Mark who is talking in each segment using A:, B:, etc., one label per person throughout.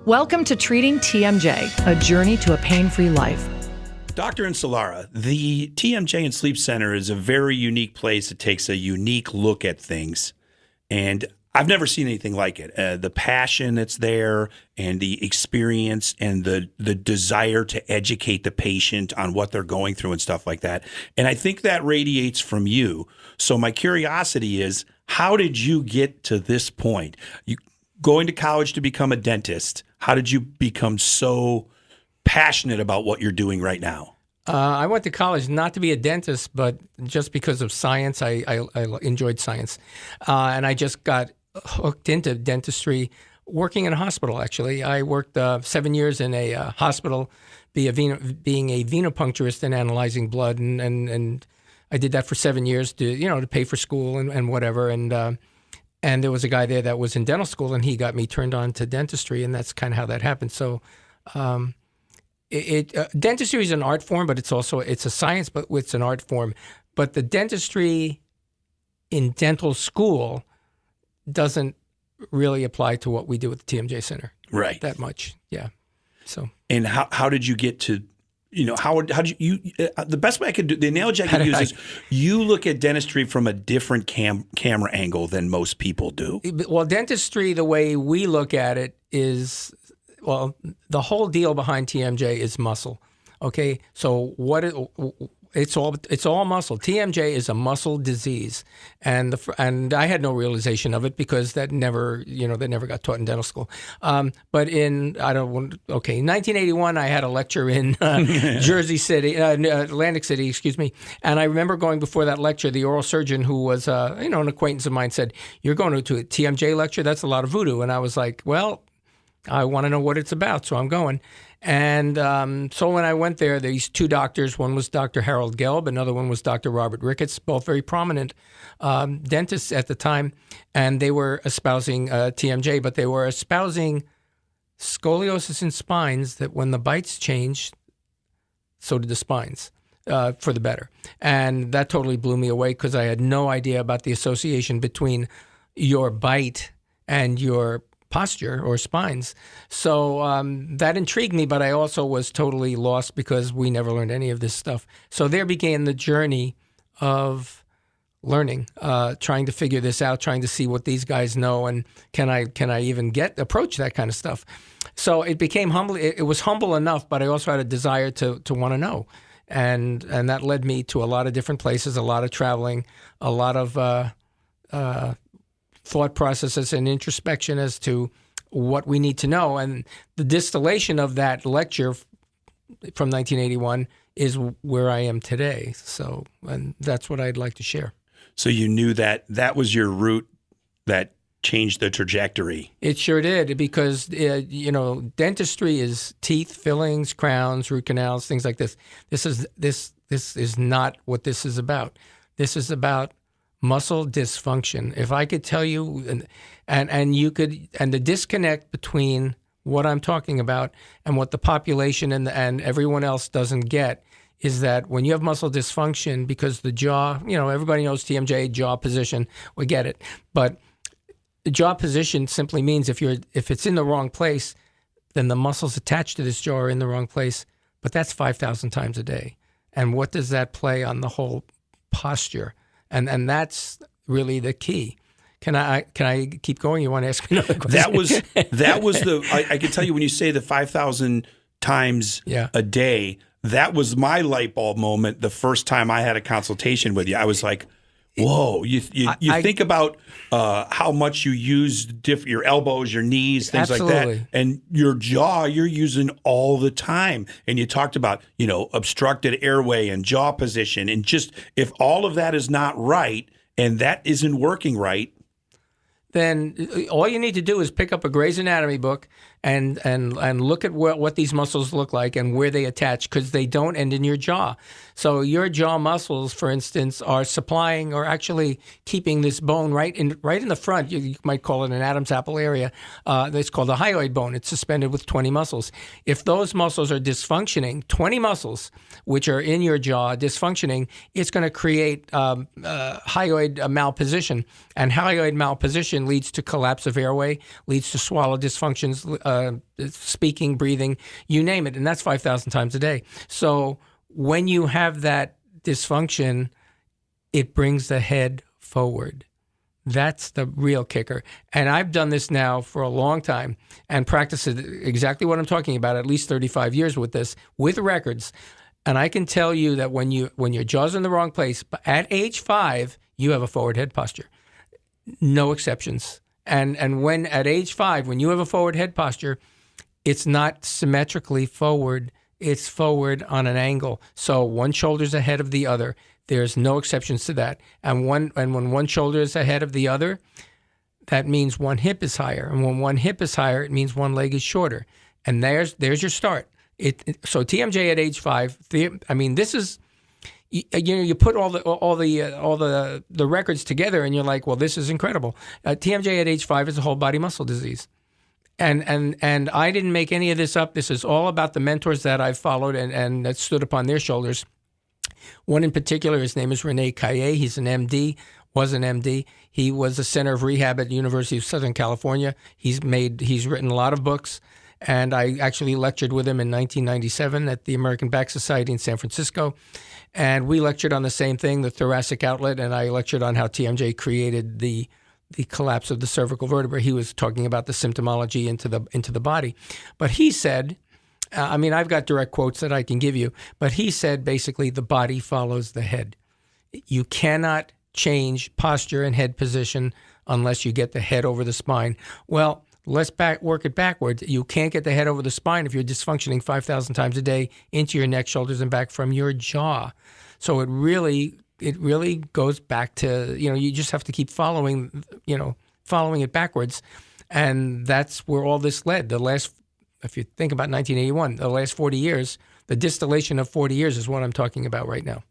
A: Welcome to Treating TMJ, a journey to a pain-free life.
B: Dr. Insolera, the TMJ and Sleep Center is a very unique place. It takes a unique look at things, and I've never seen anything like it. The passion that's there and the experience and the desire to educate the patient on what they're going through and stuff like that. And I think that radiates from you. So my curiosity is, how did you get to this point? You going to college to become a dentist, how did you become so passionate about what you're doing right now?
C: I went to college not to be a dentist, but just because of science. I enjoyed science. And I just got hooked into dentistry working in a hospital, actually. I worked 7 years in a hospital, being a venopuncturist and analyzing blood. And I did that for 7 years to pay for school and whatever. And there was a guy there that was in dental school, and he got me turned on to dentistry, and that's kind of how that happened. So dentistry is an art form, but it's a science, but it's an art form. But the dentistry in dental school doesn't really apply to what we do at the TMJ Center.
B: Right.
C: That much, yeah. So. And
B: how did you get to, how did you the best way I could do, the analogy I could use is you look at dentistry from a different camera angle than most people do.
C: Well, dentistry, the way we look at it is, well, the whole deal behind TMJ is muscle. Okay, so it's all muscle. TMJ is a muscle disease, and I had no realization of it because that never got taught in dental school. But in 1981, I had a lecture in Jersey City, Atlantic City, excuse me, and I remember going before that lecture. The oral surgeon, who was an acquaintance of mine, said, "You're going to a TMJ lecture? That's a lot of voodoo." And I was like, "Well, I want to know what it's about, so I'm going." And so when I went there, these two doctors, one was Dr. Harold Gelb, another one was Dr. Robert Ricketts, both very prominent dentists at the time, and they were espousing TMJ, but they were espousing scoliosis in spines, that when the bites changed, so did the spines. For the better. And that totally blew me away because I had no idea about the association between your bite and your posture or spines. So that intrigued me, but I also was totally lost because we never learned any of this stuff. So there began the journey of learning, trying to figure this out, trying to see what these guys know, and can I even approach that kind of stuff. So it became humble. It was humble enough, but I also had a desire to want to know. And that led me to a lot of different places, a lot of traveling, a lot of thought processes and introspection as to what we need to know. And the distillation of that lecture from 1981 is where I am today. So, and that's what I'd like to share.
B: So you knew that was your route that changed the trajectory.
C: It sure did, because dentistry is teeth, fillings, crowns, root canals, things like this. This is not what this is about. This is about muscle dysfunction. If I could tell you, and you could, and the disconnect between what I'm talking about and what the population and everyone else doesn't get is that when you have muscle dysfunction, because the jaw, everybody knows TMJ, jaw position, we get it, but the jaw position simply means if it's in the wrong place, then the muscles attached to this jaw are in the wrong place. But that's 5,000 times a day, and what does that play on the whole posture? And that's really the key. Can I keep going? You want to ask me another question?
B: That was I can tell you when you say the 5,000 times a day, that was my light bulb moment the first time I had a consultation with you. I was like, whoa, you think about how much you use your elbows, your knees, things
C: Absolutely.
B: like that. And your jaw, you're using all the time. And you talked about, obstructed airway and jaw position. And just if all of that is not right and that isn't working right,
C: then all you need to do is pick up a Gray's Anatomy book and look at what these muscles look like and where they attach, because they don't end in your jaw. So your jaw muscles, for instance, are supplying or actually keeping this bone right in the front. You might call it an Adam's apple area. It's called the hyoid bone. It's suspended with 20 muscles. If those muscles are dysfunctioning, 20 muscles which are in your jaw dysfunctioning, it's going to create hyoid malposition. And hyoid malposition leads to collapse of airway, leads to swallow dysfunctions, speaking, breathing, you name it, and that's 5,000 times a day. So when you have that dysfunction, it brings the head forward. That's the real kicker. And I've done this now for a long time and practiced exactly what I'm talking about, at least 35 years with this, with records. And I can tell you that when your jaw's in the wrong place, at age 5, you have a forward head posture. No exceptions. And when at age 5, when you have a forward head posture, it's not symmetrically forward. It's forward on an angle. So one shoulder's ahead of the other. There's no exceptions to that. And when one shoulder is ahead of the other, that means one hip is higher. And when one hip is higher, it means one leg is shorter. And there's your start. So TMJ at age 5. This is, you put all the records together, and you're like, well, this is incredible. TMJ at age 5 is a whole body muscle disease. And I didn't make any of this up. This is all about the mentors that I've followed and that stood upon their shoulders. One in particular, his name is Rene Caillet. He's an MD, was an MD. He was a center of rehab at the University of Southern California. He's written a lot of books, and I actually lectured with him in 1997 at the American Back Society in San Francisco. And we lectured on the same thing, the thoracic outlet, and I lectured on how TMJ created the collapse of the cervical vertebra. He was talking about the symptomology into the body. But he said, I've got direct quotes that I can give you, but he said basically the body follows the head. You cannot change posture and head position unless you get the head over the spine. Well, let's work it backwards. You can't get the head over the spine if you're dysfunctioning 5,000 times a day into your neck, shoulders, and back from your jaw. So it really goes back to, you just have to keep following it backwards. And that's where all this led. If you think about 1981, the last 40 years, the distillation of 40 years is what I'm talking about right now.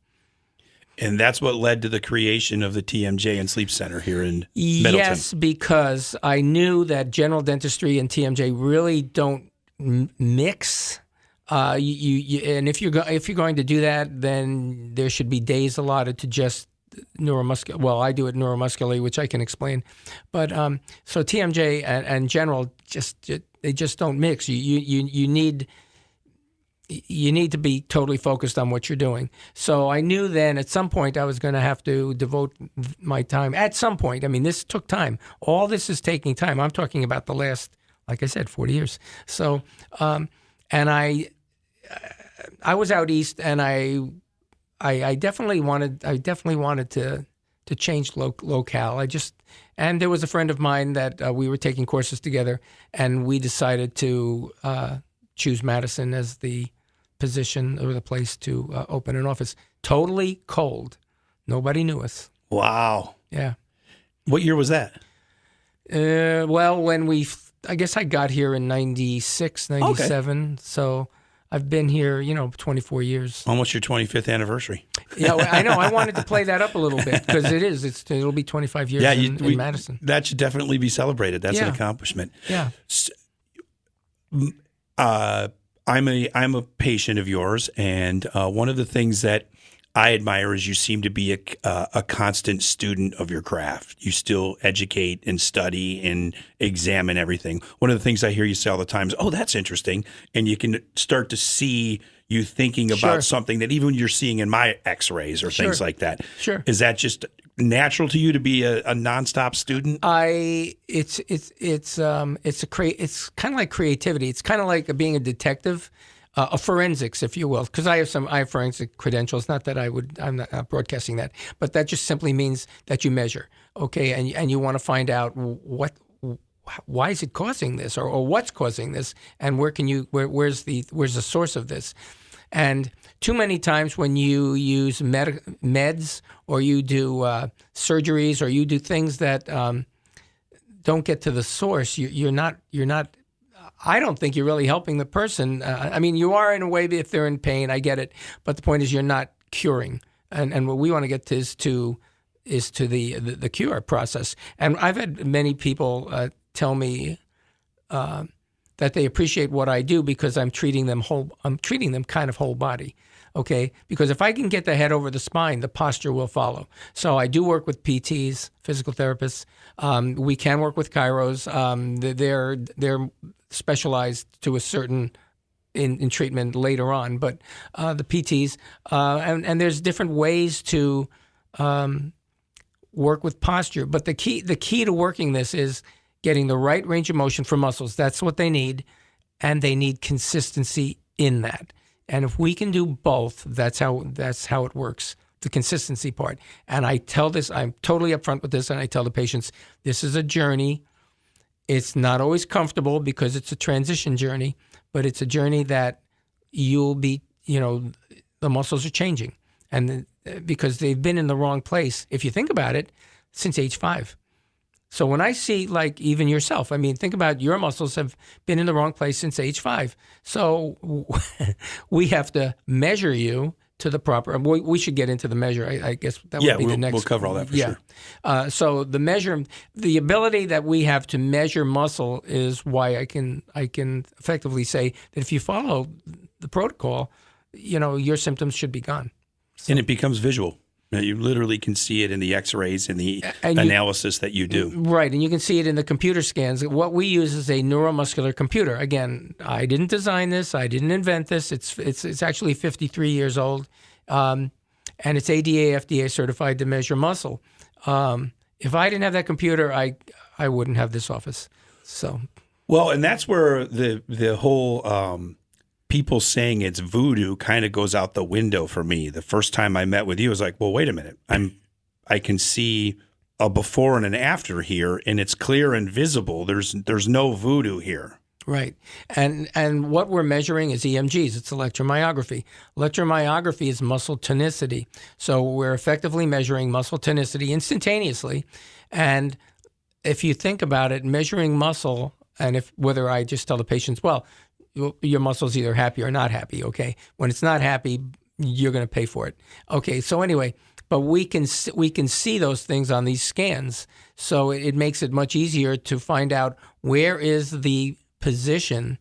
B: And that's what led to the creation of the TMJ and Sleep Center here in Middleton.
C: Yes, because I knew that general dentistry and TMJ really don't mix. And if you're going to do that, then there should be days allotted to just neuromuscular. Well, I do it neuromuscularly, which I can explain. But so TMJ and general they just don't mix. You need to be totally focused on what you're doing. So I knew then at some point I was going to have to devote my time. At some point, this took time. All this is taking time. I'm talking about the last, like I said, 40 years. So, and I was out east, and I definitely wanted to change locale. And there was a friend of mine that we were taking courses together, and we decided to choose Madison as the position or the place to open an office. Totally cold. Nobody knew us.
B: Wow.
C: Yeah.
B: What year was that?
C: Well, I guess I got here in 96, 97. Okay. So I've been here, 24 years.
B: Almost your 25th anniversary.
C: Yeah, I know. I wanted to play that up a little bit because it is. It'll be 25 years in Madison.
B: That should definitely be celebrated. That's an accomplishment.
C: Yeah.
B: I'm a patient of yours, and one of the things that I admire is you seem to be a constant student of your craft. You still educate and study and examine everything. One of the things I hear you say all the time is, "Oh, that's interesting," and you can start to see you thinking about something that even you're seeing in my X-rays or things like that.
C: Sure.
B: Is that just natural to you to be a nonstop student?
C: It's kind of like creativity. It's kind of like being a detective. A forensics, if you will, because I have forensic credentials. Not that I'm not broadcasting that, but that just simply means that you measure, okay, and you want to find out why is it causing this, or what's causing this, and where's the source of this, and too many times when you use meds or you do surgeries or you do things that don't get to the source, you're not. I don't think you're really helping the person. You are in a way if they're in pain. I get it, but the point is you're not curing. And what we want to get to is to the cure process. And I've had many people tell me that they appreciate what I do because I'm treating them kind of whole body. Okay, because if I can get the head over the spine, the posture will follow. So I do work with PTs, physical therapists. We can work with chiros. They're specialized to a certain in treatment later on, but the PTs and there's different ways to work with posture. But the key to working this is getting the right range of motion for muscles. That's what they need, and they need consistency in that. And if we can do both, that's how it works, the consistency part. And I tell this, I'm totally upfront with this, and I tell the patients, this is a journey. It's not always comfortable because it's a transition journey, but it's a journey that you'll be, the muscles are changing. And because they've been in the wrong place, if you think about it, since age 5. So when I see, like, even yourself, I mean, think about your muscles have been in the wrong place since age 5. So we have to measure you to the proper. We should get into the measure. I guess that would be the next.
B: We'll cover all that for sure.
C: So the ability that we have to measure muscle is why I can effectively say that if you follow the protocol, your symptoms should be gone. So.
B: And it becomes visual. You literally can see it in the x-rays and the analysis that you do.
C: Right, and you can see it in the computer scans. What we use is a neuromuscular computer. Again, I didn't design this. I didn't invent this. It's actually 53 years old, and it's ADA, FDA certified to measure muscle. If I didn't have that computer, I wouldn't have this office. So,
B: well, and that's where the whole people saying it's voodoo kind of goes out the window for me. The first time I met with you, I was like, well, wait a minute. I can see a before and an after here, and it's clear and visible. There's no voodoo here.
C: Right. And what we're measuring is EMGs. It's electromyography. Electromyography is muscle tonicity. So we're effectively measuring muscle tonicity instantaneously. And if you think about it, measuring muscle, and whether I just tell the patients, well, your muscle's either happy or not happy, okay? When it's not happy, you're going to pay for it. Okay, so anyway, but we can see those things on these scans, so it makes it much easier to find out where is the position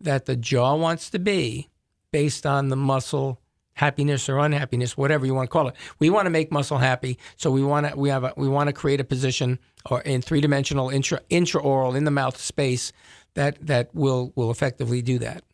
C: that the jaw wants to be based on the muscle happiness or unhappiness, whatever you want to call it. We want to make muscle happy, so we want to create a position or in three-dimensional intraoral in the mouth space that will effectively do that.